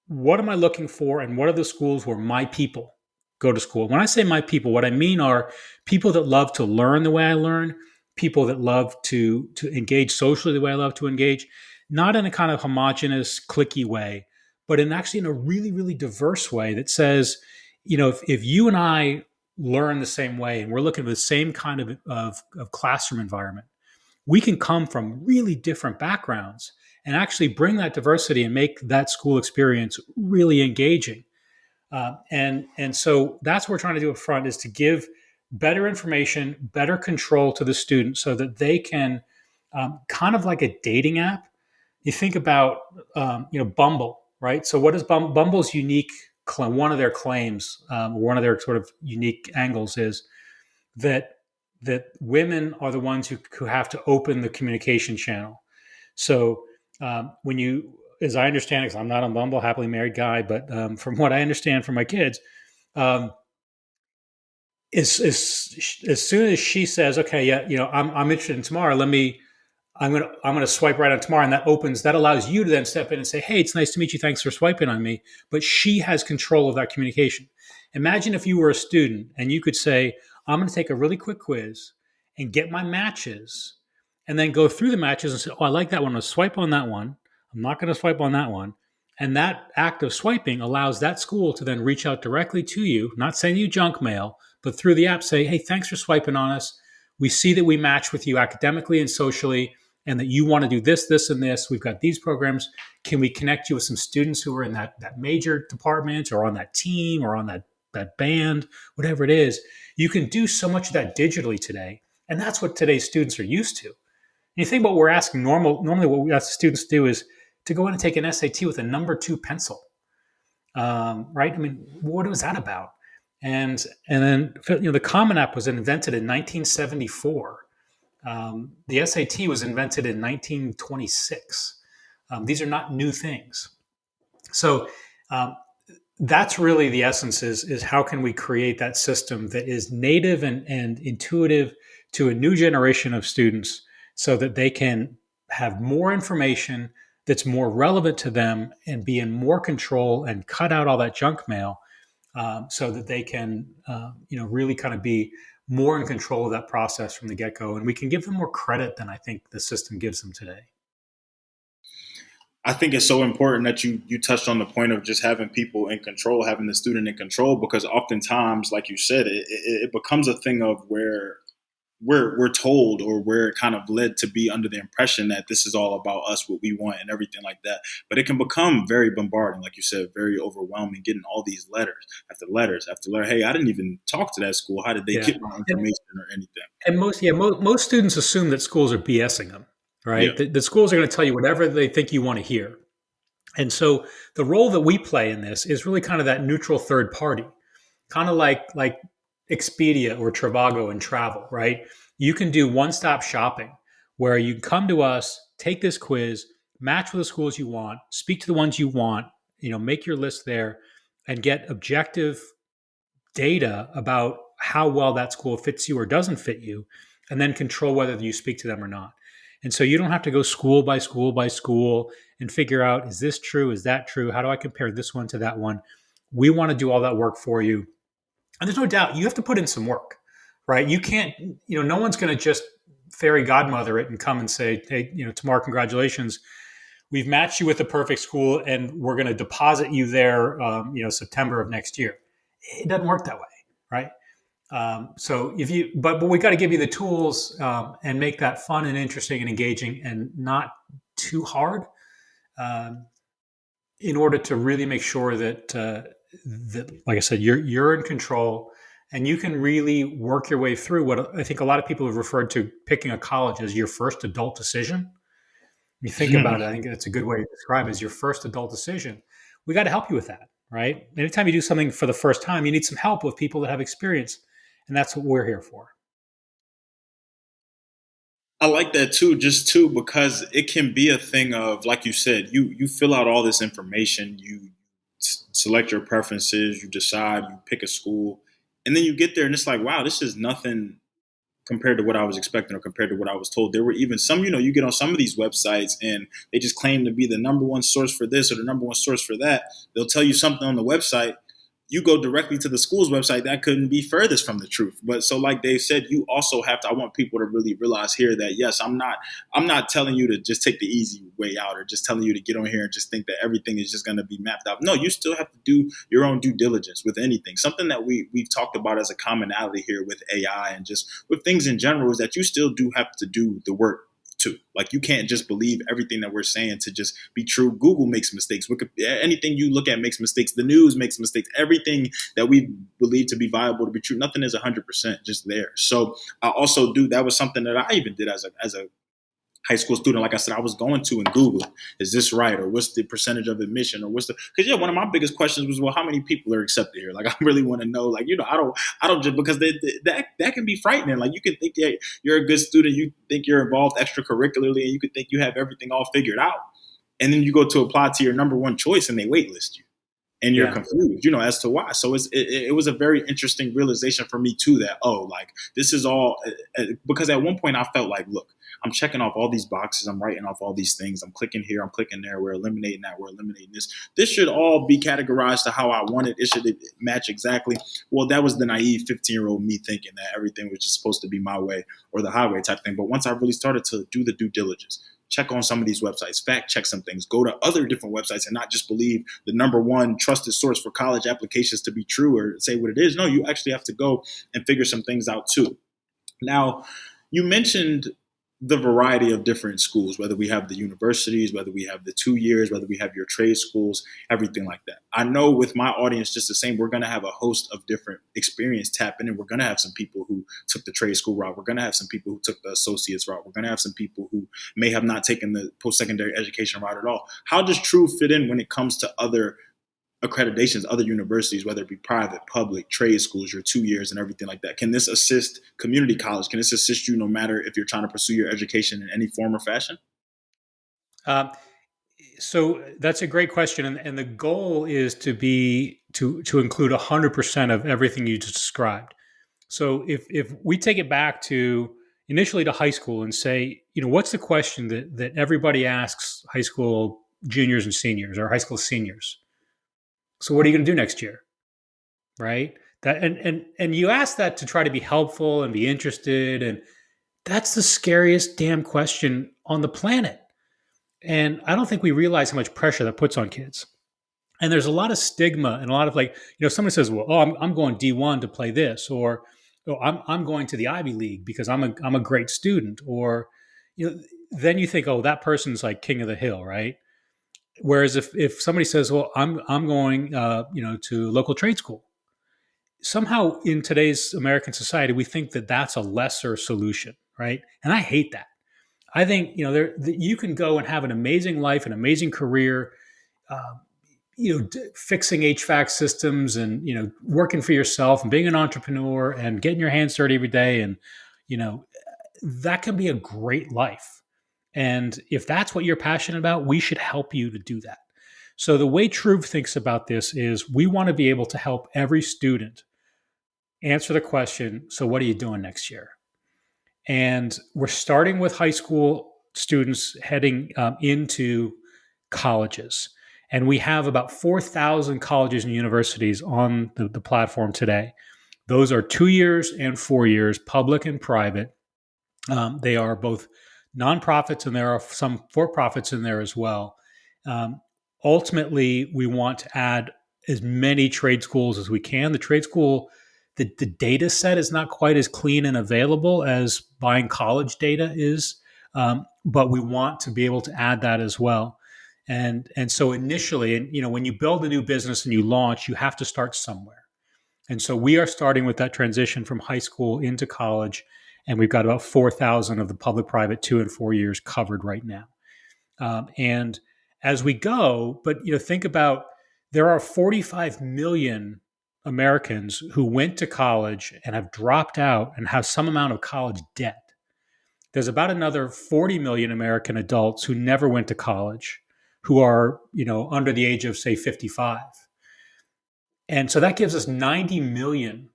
what am I looking for and what are the schools where my people go to school. When I say my people, what I mean are people that love to learn the way I learn, people that love to engage socially the way I love to engage, not in a kind of homogenous, cliquey way, but in a really, really diverse way that says, if you and I learn the same way and we're looking for the same kind of classroom environment, we can come from really different backgrounds and actually bring that diversity and make that school experience really engaging. And so that's what we're trying to do up front, is to give better information, better control to the student so that they can, kind of like a dating app. You think about, Bumble, right? So what is Bumble's unique? One of their claims, one of their sort of unique angles is that that women are the ones who have to open the communication channel. So when you, as I understand it, because I'm not a Bumble happily married guy, but from what I understand from my kids, um, as soon as she says, "Okay, yeah, I'm interested in tomorrow. I'm gonna swipe right on tomorrow," and that allows you to then step in and say, "Hey, it's nice to meet you. Thanks for swiping on me." But she has control of that communication. Imagine if you were a student and you could say, "I'm going to take a really quick quiz and get my matches, and then go through the matches and say, oh, I like that one. I'm going to swipe on that one. I'm not going to swipe on that one." And that act of swiping allows that school to then reach out directly to you, not sending you junk mail, but through the app say, "Hey, thanks for swiping on us. We see that we match with you academically and socially, and that you want to do this, this, and this. We've got these programs. Can we connect you with some students who are in that major department or on that team or on that band, whatever it is?" You can do so much of that digitally today. And that's what today's students are used to. And you think about what we're asking normally what we ask students to do is to go in and take an SAT with a number two pencil. Right? I mean, what was that about? And then the Common App was invented in 1974. The SAT was invented in 1926. These are not new things. So um, that's really the essence is how can we create that system that is native and intuitive to a new generation of students so that they can have more information that's more relevant to them and be in more control and cut out all that junk mail, so that they can really kind of be more in control of that process from the get-go, and we can give them more credit than I think the system gives them today. I think it's so important that you touched on the point of just having people in control, having the student in control, because oftentimes, like you said, it becomes a thing of where we're told, or we're kind of led to be under the impression that this is all about us, what we want, and everything like that. But it can become very bombarding, like you said, very overwhelming, getting all these letters after letters after letter. Hey, I didn't even talk to that school. How did they Yeah, get my and, information or anything? most students assume that schools are BSing them, Yeah. right? The schools are going to tell you whatever they think you want to hear. And so the role that we play in this is really kind of that neutral third party, kind of like Expedia or Trivago in travel, right? You can do one-stop shopping where you can come to us, take this quiz, match with the schools you want, speak to the ones you want, make your list there, and get objective data about how well that school fits you or doesn't fit you, and then control whether you speak to them or not. And so you don't have to go school by school by school and figure out, is this true? Is that true? How do I compare this one to that one? We want to do all that work for you. And there's no doubt you have to put in some work, right? You can't, no one's going to just fairy godmother it and come and say, "Hey, tomorrow, congratulations. We've matched you with the perfect school and we're going to deposit you there, September of next year." It doesn't work that way, right? So but we got to give you the tools, and make that fun and interesting and engaging and not too hard, um, in order to really make sure that, like I said, you're in control and you can really work your way through what I think a lot of people have referred to picking a college as your first adult decision. When you think about it, I think that's a good way to describe it, as your first adult decision. We got to help you with that, right? Anytime you do something for the first time, you need some help with people that have experience, and that's what we're here for. I like that too, just too, because it can be a thing of, like you said, you fill out all this information, you select your preferences, you decide, you pick a school, and then you get there and it's like, wow, this is nothing compared to what I was expecting or compared to what I was told. There were even some, you get on some of these websites and they just claim to be the number one source for this or the number one source for that. They'll tell you something on the website. You go directly to the school's website, that couldn't be furthest from the truth. But so, like Dave said, you also have to, I want people to really realize here that yes, I'm not telling you to just take the easy way out, or just telling you to get on here and just think that everything is just going to be mapped out. No, you still have to do your own due diligence with anything. Something that we've talked about as a commonality here with AI and just with things in general is that you still do have to do the work too. Like, you can't just believe everything that we're saying to just be true. Google makes mistakes. Anything you look at makes mistakes. The news makes mistakes. Everything that we believe to be viable to be true, nothing is 100% just there. So I also do. That was something that I even did as a high school student, like I said, I was going to and Google, is this right? Or what's the percentage of admission? Or because yeah, one of my biggest questions was, well, how many people are accepted here? Like, I really want to know, like, I don't just, because that can be frightening. Like, you can think, yeah, you're a good student, you think you're involved extracurricularly, and you could think you have everything all figured out. And then you go to apply to your number one choice and they waitlist you and you're Yeah. confused, as to why. So it was a very interesting realization for me too, that, oh, like, this is all, because at one point I felt like, look, I'm checking off all these boxes, I'm writing off all these things, I'm clicking here, I'm clicking there, we're eliminating that, we're eliminating this. This should all be categorized to how I want it. It should match exactly. Well, that was the naive 15-year-old me thinking that everything was just supposed to be my way or the highway type thing. But once I really started to do the due diligence, check on some of these websites, fact check some things, go to other different websites and not just believe the number one trusted source for college applications to be true or say what it is. No, you actually have to go and figure some things out too. Now, you mentioned the variety of different schools, whether we have the universities, whether we have the 2 years, whether we have your trade schools, everything like that. I know with my audience, just the same, we're going to have a host of different experience tapping in. We're going to have some people who took the trade school route. We're going to have some people who took the associate's route. We're going to have some people who may have not taken the post-secondary education route at all. How does Troove fit in when it comes to other accreditations, other universities, whether it be private, public, trade schools, your 2 years and everything like that? Can this assist community college? Can this assist you no matter if you're trying to pursue your education in any form or fashion? Um, so that's a great question, and the goal is to include 100% of everything you just described. So if we take it back to initially to high school and say, what's the question that everybody asks high school juniors and seniors or high school seniors? So what are you going to do next year? Right? That and you ask that to try to be helpful and be interested, and that's the scariest damn question on the planet. And I don't think we realize how much pressure that puts on kids. And there's a lot of stigma and a lot of somebody says, well, oh, I'm going D1 to play this, or oh, I'm going to the Ivy League because I'm a great student, or then you think, oh, that person's like king of the hill, right? Whereas if somebody says, well, I'm going to local trade school, somehow in today's American society, we think that that's a lesser solution, right? And I hate that. I think you can go and have an amazing life, an amazing career, uh, fixing HVAC systems, and working for yourself and being an entrepreneur and getting your hands dirty every day, and that can be a great life. And if that's what you're passionate about, we should help you to do that. So the way Troove thinks about this is we want to be able to help every student answer the question, so what are you doing next year? And we're starting with high school students heading into colleges. And we have about 4,000 colleges and universities on the platform today. Those are 2 years and 4 years, public and private. They are both nonprofits, and there are some for-profits in there as well. Ultimately, we want to add as many trade schools as we can. The trade school, the data set is not quite as clean and available as buying college data is, but we want to be able to add that as well. And so initially, and when you build a new business and you launch, you have to start somewhere. And so we are starting with that transition from high school into college, and we've got about 4,000 of the public-private 2 and 4 years covered right now. And as we go, but think about, there are 45 million Americans who went to college and have dropped out and have some amount of college debt. There's about another 40 million American adults who never went to college, who are under the age of, say, 55. And so that gives us 90 million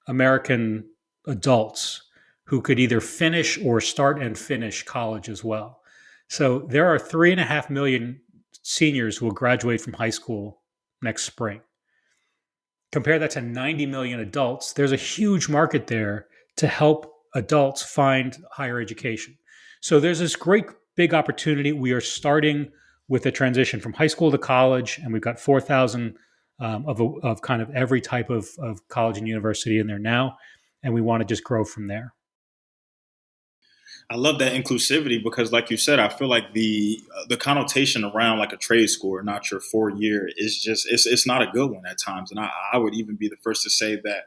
American adults who could either finish or start and finish college as well. So there are 3.5 million seniors who will graduate from high school next spring. Compare that to 90 million adults. There's a huge market there to help adults find higher education. So there's this great big opportunity. We are starting with a transition from high school to college, and we've got 4,000 of kind of every type of college and university in there now, and we want to just grow from there. I love that inclusivity because, like you said, I feel like the connotation around like a trade school or not your 4 year is just it's not a good one at times, and I would even be the first to say that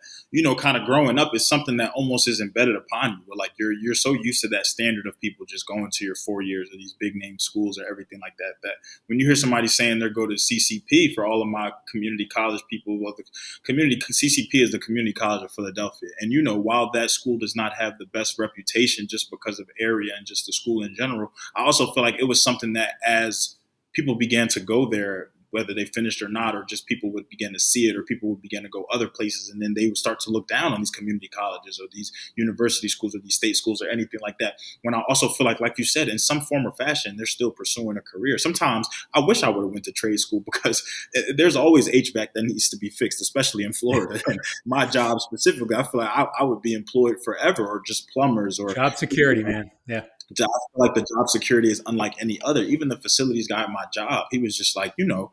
kind of growing up is something that almost is embedded upon you. Where like you're so used to that standard of people just going to your 4 years of these big name schools or everything like that. That when you hear somebody saying they're go to CCP, for all of my community college people, well, the community CCP is the Community College of Philadelphia, and while that school does not have the best reputation just because of area and just the school in general, I also feel like it was something that as people began to go there, whether they finished or not, or just people would begin to see it, or people would begin to go other places, and then they would start to look down on these community colleges or these university schools or these state schools or anything like that. When I also feel like you said, in some form or fashion, they're still pursuing a career. Sometimes I wish I would have went to trade school because there's always HVAC that needs to be fixed, especially in Florida. And my job specifically, I feel like I would be employed forever, or just plumbers, or Job security, man. Yeah. I feel like the job security is unlike any other. Even the facilities guy at my job, he was just like, well,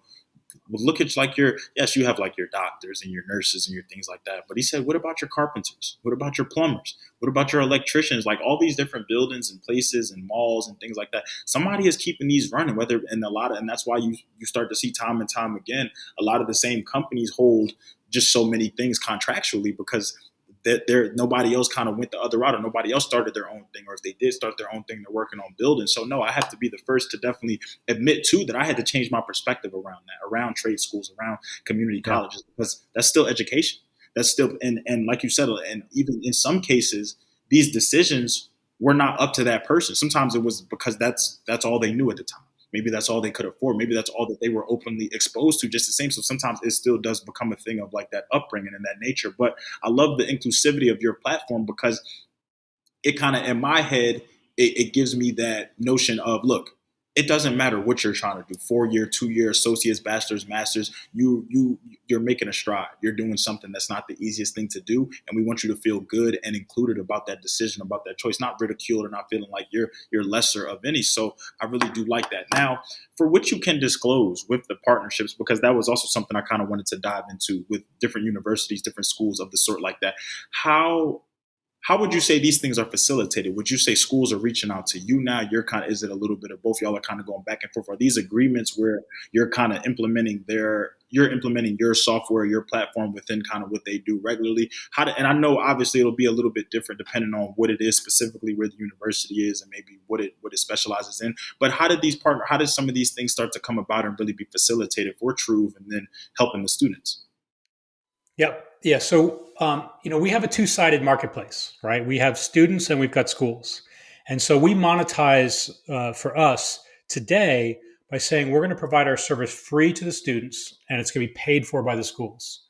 look at like yes, you have like your doctors and your nurses and your things like that. But he said, what about your carpenters? What about your plumbers? What about your electricians? Like all these different buildings and places and malls and things like that. Somebody is keeping these running, and that's why you start to see time and time again, a lot of the same companies hold just so many things contractually because that nobody else kind of went the other route, or nobody else started their own thing, or if they did start their own thing, they're working on building. So no, I have to be the first to definitely admit too that I had to change my perspective around that, around trade schools, around community Yeah. colleges, because that's still education. That's still and like you said, and even in some cases, these decisions were not up to that person. Sometimes it was because that's all they knew at the time. Maybe that's all they could afford. Maybe that's all that they were openly exposed to, just the same. So sometimes it still does become a thing of like that upbringing and that nature. But I love the inclusivity of your platform because it kind of, in my head, it gives me that notion of, look, it doesn't matter what you're trying to do, 4 year, 2 year, associates, bachelor's, masters, you're making a stride. You're doing something that's not the easiest thing to do. And we want you to feel good and included about that decision, about that choice, not ridiculed or not feeling like you're lesser of any. So I really do like that. Now, for what you can disclose with the partnerships, because that was also something I kind of wanted to dive into with different universities, different schools of the sort like that. How would you say these things are facilitated? Would you say schools are reaching out to you now? Is it a little bit of both? Y'all are kind of going back and forth. Are these agreements where you're kind of you're implementing your software, your platform within kind of what they do regularly? And I know obviously it'll be a little bit different depending on what it is specifically, where the university is, and maybe what it specializes in. But how did some of these things start to come about and really be facilitated for Troove and then helping the students? Yep. Yeah. So, we have a two-sided marketplace, right? We have students and we've got schools. And so we monetize for us today by saying we're going to provide our service free to the students and it's going to be paid for by the schools.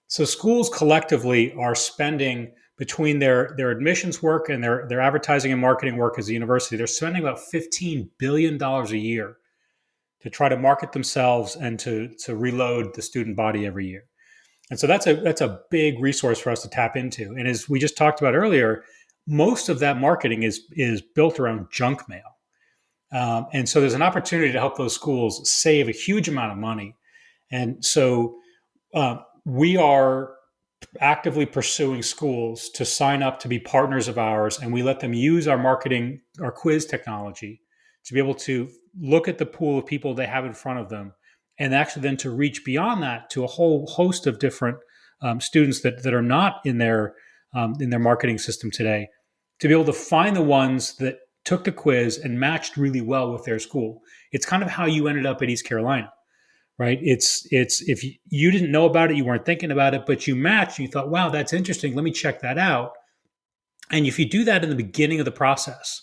So schools collectively are spending between their admissions work and their advertising and marketing work as a university, they're spending about $15 billion a year to try to market themselves and to reload the student body every year. And so that's a big resource for us to tap into. And as we just talked about earlier, most of that marketing is built around junk mail. And so there's an opportunity to help those schools save a huge amount of money. And so we are actively pursuing schools to sign up to be partners of ours, and we let them use our marketing, our quiz technology, to be able to look at the pool of people they have in front of them, and actually then to reach beyond that to a whole host of different students that are not in their marketing system today, to be able to find the ones that took the quiz and matched really well with their school. It's kind of how you ended up at East Carolina, right? It's if you didn't know about it, you weren't thinking about it, but you matched, you thought, wow, that's interesting. Let me check that out. And if you do that in the beginning of the process,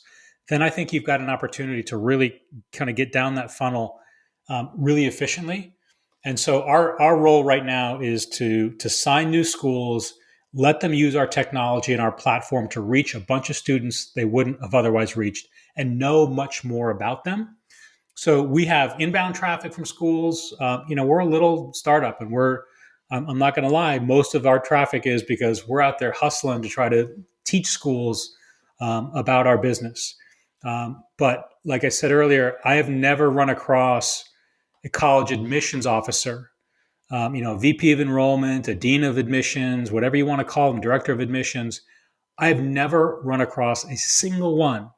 then I think you've got an opportunity to really kind of get down that funnel really efficiently. And so our role right now is to sign new schools, let them use our technology and our platform to reach a bunch of students they wouldn't have otherwise reached, and know much more about them. So we have inbound traffic from schools. We're a little startup, and I'm not going to lie, most of our traffic is because we're out there hustling to try to teach schools about our business. But like I said earlier, I have never run across a college admissions officer, VP of enrollment, a dean of admissions, whatever you want to call them, director of admissions. I have never run across a single one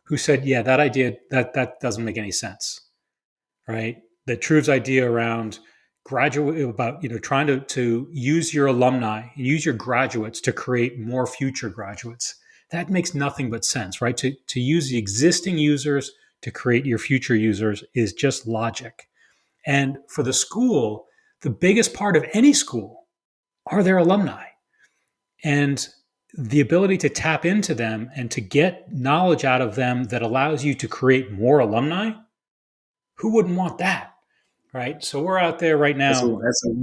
who said, "Yeah, that idea that doesn't make any sense." Right? That Troove's idea around graduate about trying to use your alumni, use your graduates to create more future graduates. That makes nothing but sense, right? To use the existing users to create your future users is just logic. And for the school, the biggest part of any school are their alumni. And the ability to tap into them and to get knowledge out of them that allows you to create more alumni, who wouldn't want that? Right? So we're out there right now That's a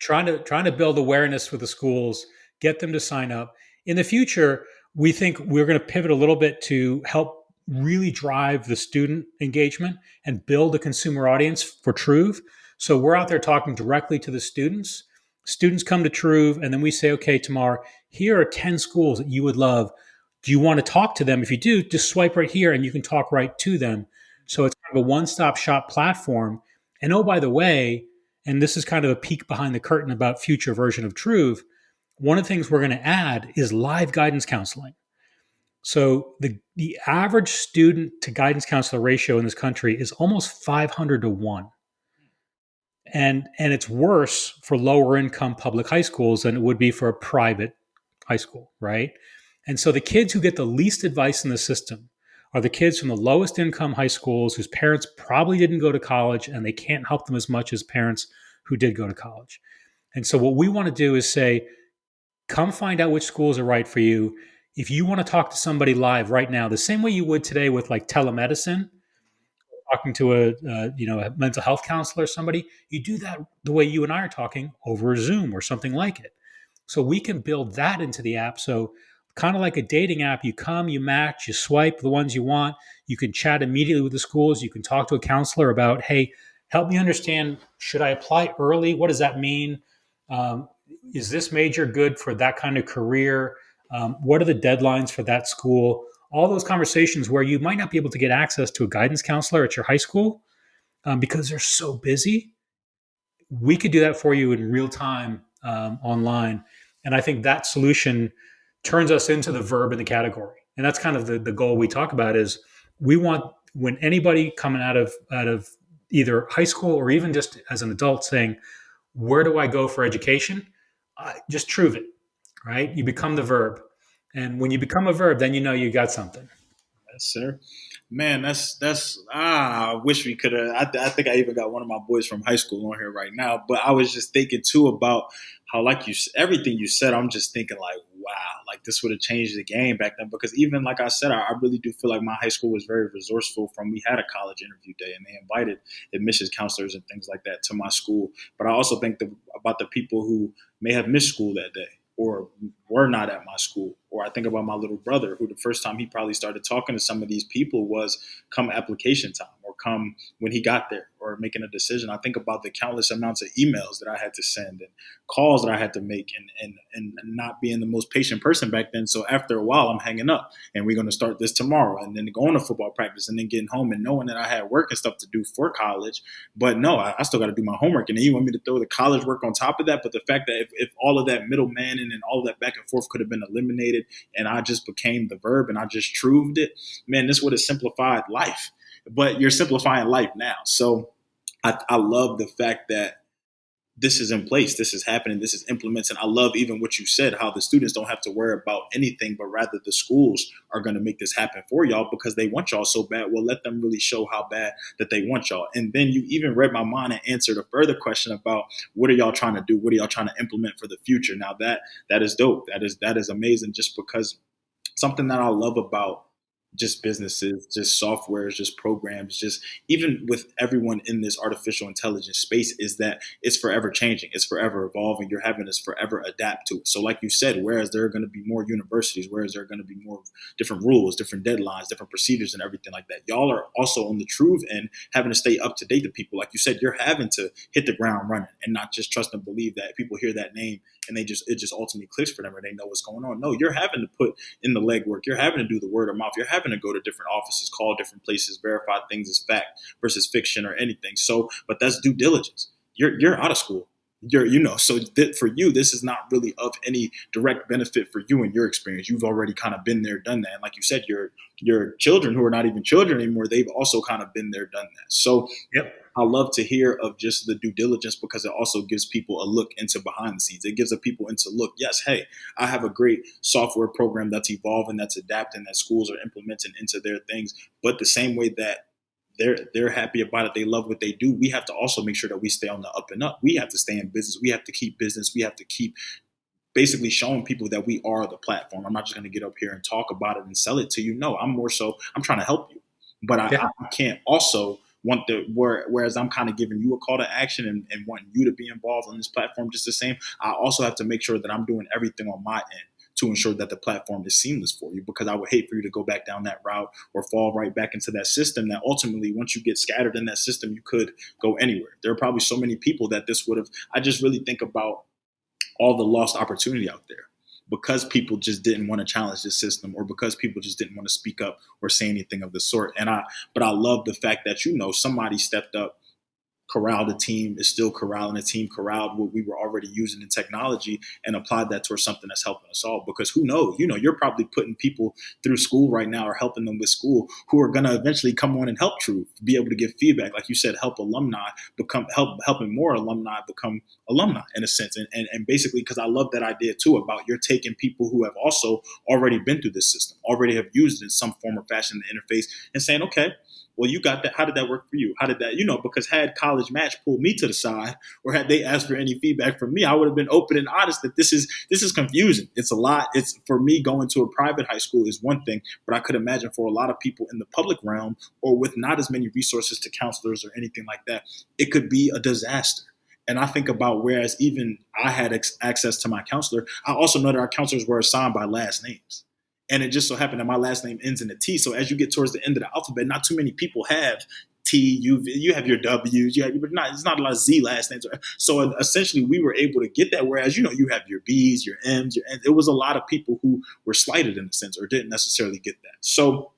trying to build awareness for the schools, get them to sign up. In the future, we think we're going to pivot a little bit to help really drive the student engagement and build a consumer audience for Troove. So we're out there talking directly to the students. Students come to Troove, and then we say, okay, Tamar, here are 10 schools that you would love. Do you want to talk to them? If you do, just swipe right here and you can talk right to them. So it's kind of a one-stop shop platform. And oh, by the way, and this is kind of a peek behind the curtain about future version of Troove, one of the things we're going to add is live guidance counseling. So the average student to guidance counselor ratio in this country is almost 500 to 1. And it's worse for lower income public high schools than it would be for a private high school, right? And so the kids who get the least advice in the system are the kids from the lowest income high schools whose parents probably didn't go to college and they can't help them as much as parents who did go to college. And so what we want to do is say, come find out which schools are right for you. If you want to talk to somebody live right now, the same way you would today with like telemedicine, talking to a mental health counselor or somebody, you do that the way you and I are talking over Zoom or something like it. So we can build that into the app. So kind of like a dating app, you come, you match, you swipe the ones you want. You can chat immediately with the schools. You can talk to a counselor about, hey, help me understand, should I apply early? What does that mean? Um, is this major good for that kind of career? What are the deadlines for that school? All those conversations where you might not be able to get access to a guidance counselor at your high school because they're so busy. We could do that for you in real time online. And I think that solution turns us into the verb in the category. And that's kind of the goal we talk about is we want when anybody coming out of either high school or even just as an adult saying, where do I go for education? Just Troove it, right? You become the verb. And when you become a verb, then you know you got something. Yes, sir. Man, that's I wish we could have. I think I even got one of my boys from high school on here right now. But I was just thinking too about how, like everything you said. I'm just thinking like, wow, like this would have changed the game back then. Because even like I said, I really do feel like my high school was very resourceful. From we had a college interview day, and they invited admissions counselors and things like that to my school. But I also think about the people who may have missed school that day or were not at my school. Or I think about my little brother, who the first time he probably started talking to some of these people was come application time or come when he got there or making a decision. I think about the countless amounts of emails that I had to send and calls that I had to make and not being the most patient person back then. So after a while, I'm hanging up and we're going to start this tomorrow and then going to football practice and then getting home and knowing that I had work and stuff to do for college. But no, I still got to do my homework. And then you want me to throw the college work on top of that. But the fact that if all of that middleman and all of that back and forth could have been eliminated and I just became the verb and I just Trooved it, man, this would have simplified life. But you're simplifying life now. So I love the fact that this is in place, this is happening, this is implemented. And I love even what you said, how the students don't have to worry about anything, but rather the schools are going to make this happen for y'all because they want y'all so bad. Well, let them really show how bad that they want y'all. And then you even read my mind and answered a further question about what are y'all trying to do? What are y'all trying to implement for the future? Now that is dope. That is amazing just because something that I love about just businesses, just softwares, just programs, just even with everyone in this artificial intelligence space is that it's forever changing. It's forever evolving. You're having to forever adapt to it. So like you said, whereas there are going to be more universities, whereas there are going to be more different rules, different deadlines, different procedures and everything like that. Y'all are also on the Troove end having to stay up to date to people. Like you said, you're having to hit the ground running and not just trust and believe that people hear that name and it just ultimately clicks for them or they know what's going on. No, you're having to put in the legwork. You're having to do the word of mouth. You're having to go to different offices, call different places, verify things as fact versus fiction or anything. So, but that's due diligence. You're out of school. So for you, this is not really of any direct benefit for you and your experience. You've already kind of been there, done that. And like you said, your children who are not even children anymore, they've also kind of been there, done that. So Yep. I love to hear of just the due diligence, because it also gives people a look into behind the scenes. It gives the people into look, yes, hey, I have a great software program that's evolving, that's adapting, that schools are implementing into their things. But the same way that they're happy about it, they love what they do, we have to also make sure that we stay on the up and up. We have to stay in business. We have to keep business. We have to keep basically showing people that we are the platform. I'm not just going to get up here and talk about it and sell it to you. No, I'm more so, I'm trying to help you. But Yeah. I can't also want whereas I'm kind of giving you a call to action and wanting you to be involved on this platform just the same, I also have to make sure that I'm doing everything on my end to ensure that the platform is seamless for you, because I would hate for you to go back down that route or fall right back into that system that ultimately, once you get scattered in that system, you could go anywhere. There are probably so many people that this would have, I just really think about all the lost opportunity out there because people just didn't want to challenge the system, or because people just didn't want to speak up or say anything of the sort. But I love the fact that, somebody stepped up, corralled a team, is still corralling a team, corralled what we were already using in technology, and applied that towards something that's helping us all. Because who knows, you're probably putting people through school right now, or helping them with school, who are going to eventually come on and help Troove, be able to give feedback, like you said, help alumni helping more alumni become alumni in a sense. And basically, because I love that idea too, about you're taking people who have also already been through this system, already have used it in some form or fashion, the interface, and saying, okay, well, you got that. How did that work for you? How did that, because had College Match pulled me to the side, or had they asked for any feedback from me, I would have been open and honest that this is confusing. It's a lot. It's, for me, going to a private high school is one thing, but I could imagine for a lot of people in the public realm, or with not as many resources to counselors or anything like that, it could be a disaster. And I think about, whereas even I had access to my counselor, I also know that our counselors were assigned by last names. And it just so happened that my last name ends in a T. So as you get towards the end of the alphabet, not too many people have T. You have your W's, but it's not a lot of Z last names. So essentially, we were able to get that. Whereas you have your B's, your M's, your N's. It was a lot of people who were slighted in a sense, or didn't necessarily get that. So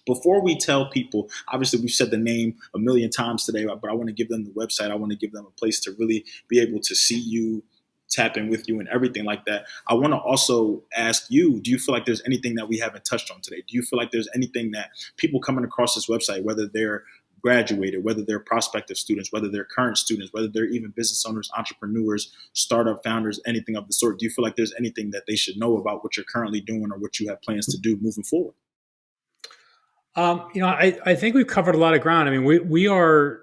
before we tell people, obviously we've said the name a million times today, but I want to give them the website. I want to give them a place to really be able to see you, tap in with you, and everything like that. I want to also ask you, do you feel like there's anything that we haven't touched on today? Do you feel like there's anything that people coming across this website, whether they're graduated, whether they're prospective students, whether they're current students, whether they're even business owners, entrepreneurs, startup founders, anything of the sort, do you feel like there's anything that they should know about what you're currently doing or what you have plans to do moving forward? I think we've covered a lot of ground. I mean, we are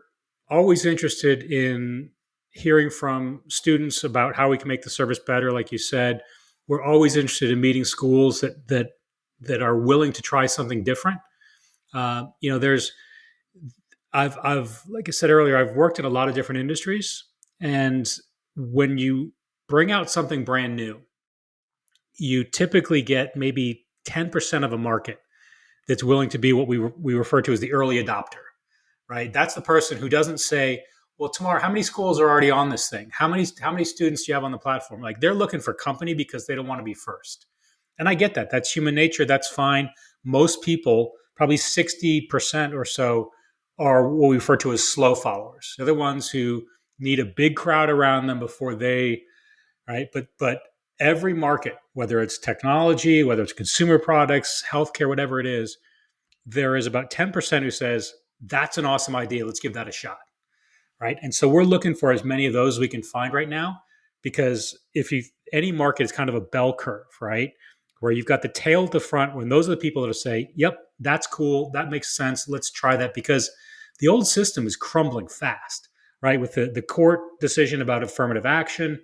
always interested in hearing from students about how we can make the service better. Like you said, we're always interested in meeting schools that are willing to try something different. There's I've like I said earlier, I've worked in a lot of different industries, and when you bring out something brand new, you typically get maybe 10% of a market that's willing to be what we refer to as the early adopter, right? That's the person who doesn't say, "Well, tomorrow, how many schools are already on this thing? How many students do you have on the platform?" Like, they're looking for company because they don't want to be first. And I get that. That's human nature. That's fine. Most people, probably 60% or so, are what we refer to as slow followers. They're the ones who need a big crowd around them before they, right? But every market, whether it's technology, whether it's consumer products, healthcare, whatever it is, there is about 10% who says, that's an awesome idea. Let's give that a shot. Right. And so we're looking for as many of those as we can find right now, because if you, any market is kind of a bell curve, right? Where you've got the tail at the front, when those are the people that will say, yep, that's cool. That makes sense. Let's try that, because the old system is crumbling fast, right? With the court decision about affirmative action,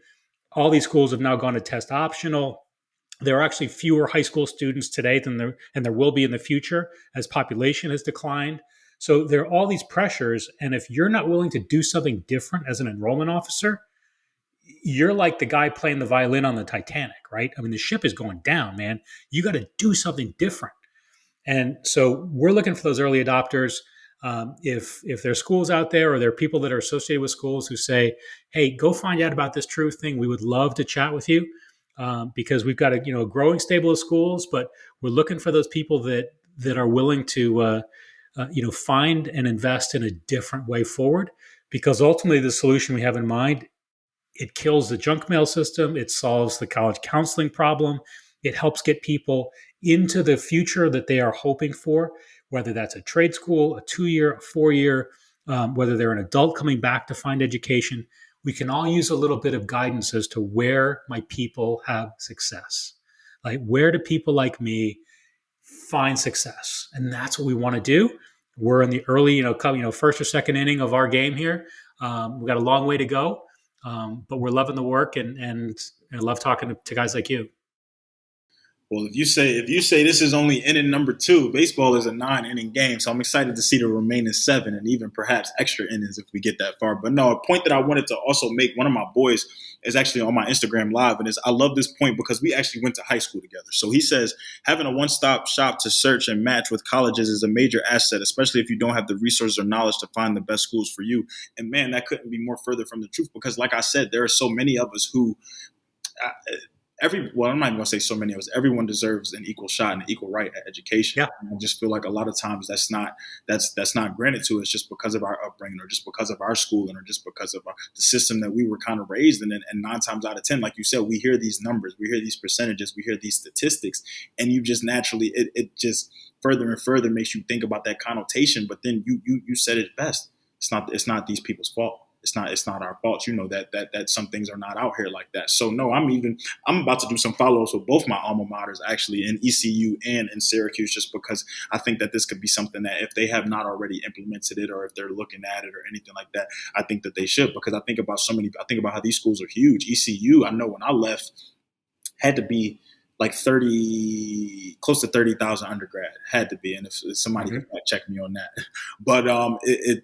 all these schools have now gone to test optional. There are actually fewer high school students today and there will be in the future as population has declined. So there are all these pressures, and if you're not willing to do something different as an enrollment officer, you're like the guy playing the violin on the Titanic, right? I mean, the ship is going down, man. You got to do something different. And so we're looking for those early adopters. If there are schools out there, or there are people that are associated with schools who say, "Hey, go find out about this Troove thing," we would love to chat with you, because we've got a growing stable of schools, but we're looking for those people that are willing to find and invest in a different way forward. Because ultimately, the solution we have in mind It kills the junk mail system. It solves the college counseling problem. It helps get people into the future that they are hoping for, whether that's a trade school, a 2 year, a 4 year, whether they're an adult coming back to find education. We can all use a little bit of guidance as to where my people have success. Like, where do people like me find success? And that's what we want to do. We're in the early, first or second inning of our game here. We've got a long way to go, but we're loving the work and I love talking to guys like you. Well, if you say this is only inning number two, baseball is a 9 inning game, so I'm excited to see the remaining seven and even perhaps extra innings if we get that far. But no, a point that I wanted to also make, one of my boys is actually on my Instagram live, and is I love this point because we actually went to high school together. So he says having a one-stop shop to search and match with colleges is a major asset, especially if you don't have the resources or knowledge to find the best schools for you. And man, that couldn't be more further from the truth because, like I said, there are so many of us who uh, I'm not even gonna say so many of us. Everyone deserves an equal shot and an equal right at education. Yeah. And I just feel like a lot of times that's not granted to us just because of our upbringing or just because of our schooling or just because of the system that we were kind of raised in. And 9 times out of 10, like you said, we hear these numbers, we hear these percentages, we hear these statistics, and you just naturally it just further and further makes you think about that connotation. But then you said it best. It's not these people's fault. It's not our fault. You know that some things are not out here like that. So no, I'm about to do some follow-ups with both my alma maters actually in ECU and in Syracuse, just because I think that this could be something that if they have not already implemented it or if they're looking at it or anything like that, I think that they should, because I think about how these schools are huge. ECU, I know when I left, had to be like 30, close to 30,000 undergrad, had to be. And if somebody Mm-hmm. can fact check me on that, but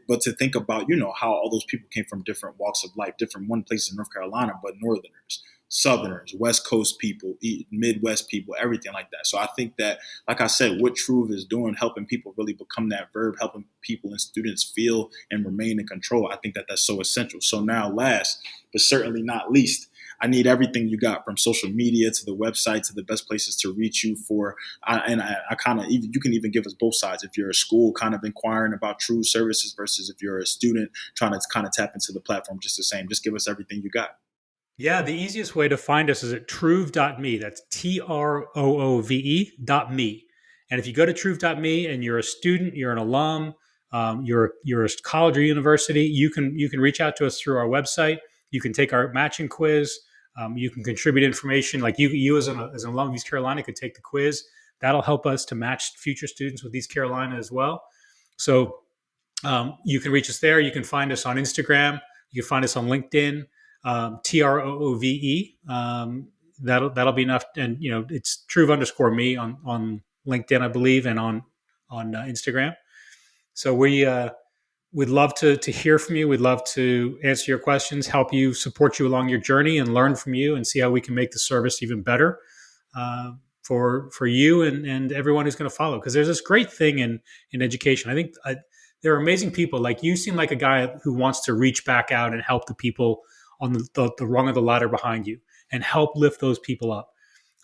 but to think about, how all those people came from different walks of life, different one places in North Carolina, but Northerners, Southerners, West Coast people, Midwest people, everything like that. So I think that, like I said, what Troove is doing, helping people really become that verb, helping people and students feel and remain in control. I think that that's so essential. So now, last but certainly not least, I need everything you got, from social media to the website to the best places to reach you for. I kind of, even you can even give us both sides. If you're a school kind of inquiring about Troove services versus if you're a student trying to kind of tap into the platform, just the same. Just give us everything you got. Yeah, the easiest way to find us is at troove.me. That's TROOVE.me. And if you go to troove.me and you're a student, you're an alum, you're a college or university, you can reach out to us through our website. You can take our matching quiz. You can contribute information. Like you as an alum of East Carolina could take the quiz. That'll help us to match future students with East Carolina as well. So you can reach us there. You can find us on Instagram. You can find us on LinkedIn, TROOVE. That'll be enough. And it's Troove_me on LinkedIn, I believe, and on Instagram. So we'd love to hear from you. We'd love to answer your questions, help you, support you along your journey, and learn from you, and see how we can make the service even better for you and everyone who's going to follow. Because there's this great thing in education. I think there are amazing people. Like, you seem like a guy who wants to reach back out and help the people on the rung of the ladder behind you and help lift those people up.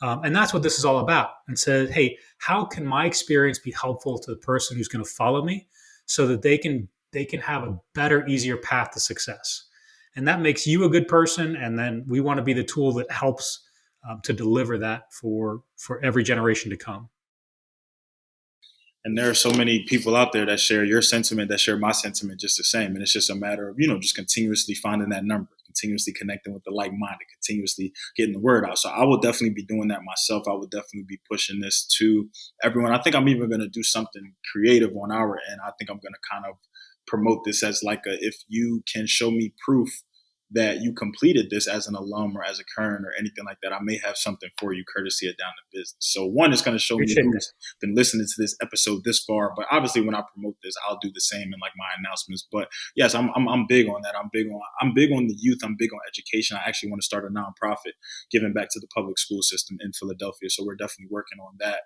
And that's what this is all about. And said, hey, how can my experience be helpful to the person who's going to follow me, so that they can have a better, easier path to success. And that makes you a good person. And then we want to be the tool that helps to deliver that for every generation to come. And there are so many people out there that share your sentiment, that share my sentiment just the same. And it's just a matter of, just continuously finding that number, continuously connecting with the like-minded, continuously getting the word out. So I will definitely be doing that myself. I will definitely be pushing this to everyone. I think I'm even going to do something creative on our end. I think I'm going to kind of promote this as like if you can show me proof that you completed this as an alum or as a current or anything like that, I may have something for you courtesy of Down to Business. So one is going to show me Appreciate that. who's been listening to this episode this far, but obviously when I promote this, I'll do the same in like my announcements. But yes, I'm big on that. I'm big on the youth. I'm big on education. I actually want to start a nonprofit giving back to the public school system in Philadelphia. So we're definitely working on that,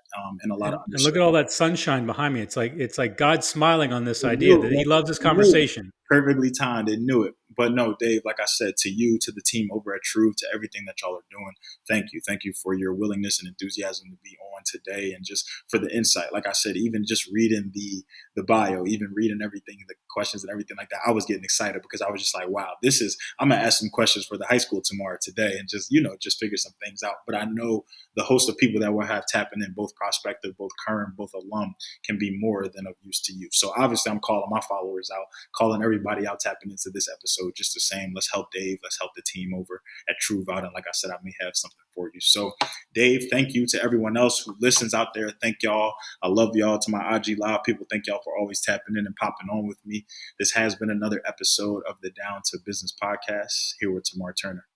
and a lot of And look at all that sunshine behind me. It's like God smiling on this They idea knew it, that He man. loves this They knew it. conversation. Perfectly timed. They knew it. But no, Dave, like I said, to you, to the team over at Troove, to everything that y'all are doing, thank you. Thank you for your willingness and enthusiasm to be on today, and just for the insight. Like I said, even just reading the bio, even reading everything, the questions and everything like that, I was getting excited because I was just like, wow, I'm gonna ask some questions for the high school tomorrow today, and just figure some things out. But I know the host of people that will have tapping in, both prospective, both current, both alum, can be more than of use to you. So obviously I'm calling my followers out, calling everybody out tapping into this episode just the same. Let's help Dave. Let's help the team over at Troove out. And like I said, I may have something for you. So Dave, thank you to everyone else who listens out there. Thank y'all. I love y'all. To my IG Live people, thank y'all for always tapping in and popping on with me. This has been another episode of the Down to Business podcast here with Tamar Turner.